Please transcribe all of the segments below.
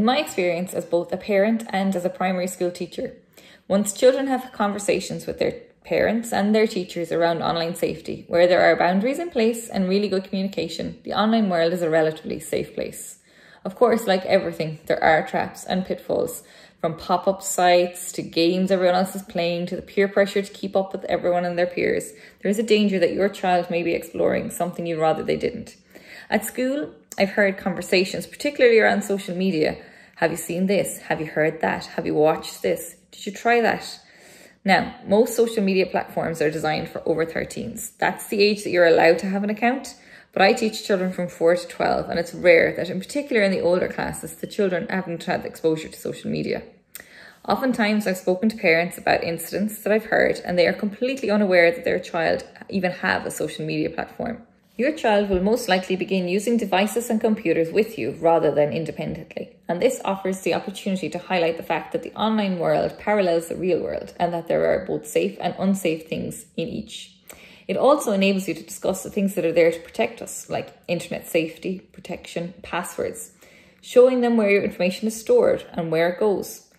In my experience as both a parent and as a primary school teacher, once children have conversations with their parents and their teachers around online safety, where there are boundaries in place and really good communication, the online world is a relatively safe place. Of course, like everything, there are traps and pitfalls, from pop-up sites to games everyone else is playing to the peer pressure to keep up with everyone and their peers. There is a danger that your child may be exploring something you'd rather they didn't. At school, I've heard conversations, particularly around social media. Have you seen this? Have you heard that? Have you watched this? Did you try that? Now, most social media platforms are designed for over 13s. That's the age that you're allowed to have an account. But I teach children from 4 to 12, and it's rare that, in particular in the older classes, the children haven't had exposure to social media. Oftentimes, I've spoken to parents about incidents that I've heard, and they are completely unaware that their child even have a social media platform. Your child will most likely begin using devices and computers with you rather than independently. And this offers the opportunity to highlight the fact that the online world parallels the real world and that there are both safe and unsafe things in each. It also enables you to discuss the things that are there to protect us, like internet safety, protection, passwords, showing them where your information is stored and where it goes.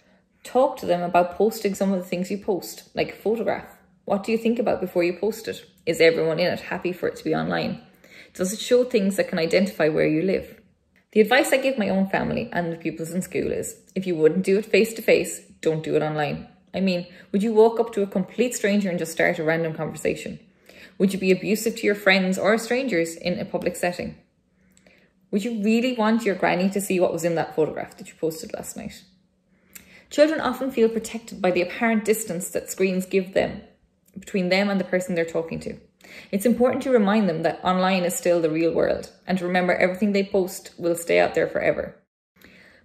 Talk to them about posting some of the things you post, like a photograph. What do you think about before you post it? Is everyone in it happy for it to be online? Does it show things that can identify where you live? The advice I give my own family and the pupils in school is, if you wouldn't do it face to face, don't do it online. I mean, would you walk up to a complete stranger and just start a random conversation? Would you be abusive to your friends or strangers in a public setting? Would you really want your granny to see what was in that photograph that you posted last night? Children often feel protected by the apparent distance that screens give them between them and the person they're talking to. It's important to remind them that online is still the real world, and to remember everything they post will stay out there forever.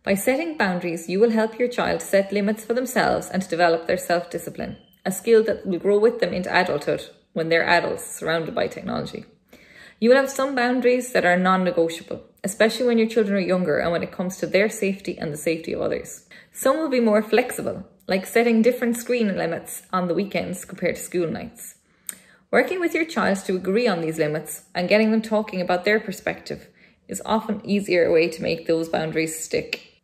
By setting boundaries, you will help your child set limits for themselves and to develop their self-discipline, a skill that will grow with them into adulthood when they're adults surrounded by technology. You will have some boundaries that are non-negotiable, especially when your children are younger and when it comes to their safety and the safety of others. Some will be more flexible, like setting different screen limits on the weekends compared to school nights. Working with your child to agree on these limits and getting them talking about their perspective is often an easier way to make those boundaries stick.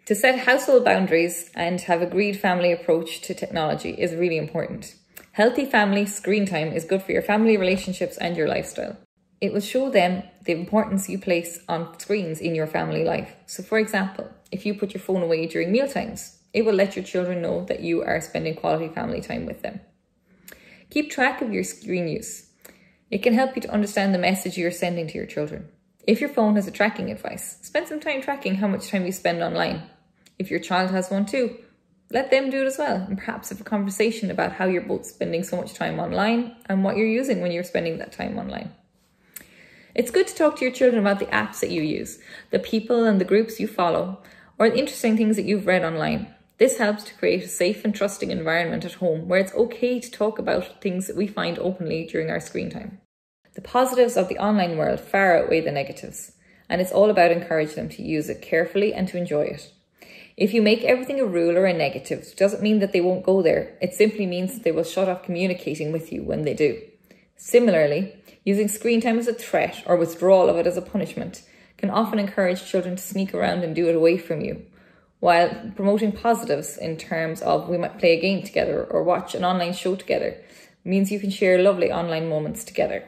To set household boundaries and have agreed family approach to technology is really important. Healthy family screen time is good for your family relationships and your lifestyle. It will show them the importance you place on screens in your family life. So for example, if you put your phone away during mealtimes, it will let your children know that you are spending quality family time with them. Keep track of your screen use. It can help you to understand the message you're sending to your children. If your phone has a tracking advice, spend some time tracking how much time you spend online. If your child has one too, let them do it as well, and perhaps have a conversation about how you're both spending so much time online and what you're using when you're spending that time online. It's good to talk to your children about the apps that you use, the people and the groups you follow, or the interesting things that you've read online. This helps to create a safe and trusting environment at home where it's okay to talk about things that we find openly during our screen time. The positives of the online world far outweigh the negatives, and it's all about encouraging them to use it carefully and to enjoy it. If you make everything a rule or a negative, it doesn't mean that they won't go there. It simply means that they will shut off communicating with you when they do. Similarly, using screen time as a threat or withdrawal of it as a punishment can often encourage children to sneak around and do it away from you, while promoting positives in terms of we might play a game together or watch an online show together means you can share lovely online moments together.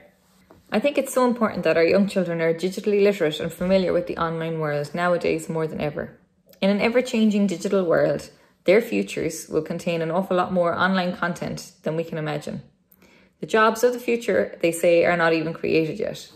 I think it's so important that our young children are digitally literate and familiar with the online world nowadays more than ever. In an ever-changing digital world, their futures will contain an awful lot more online content than we can imagine. The jobs of the future, they say, are not even created yet.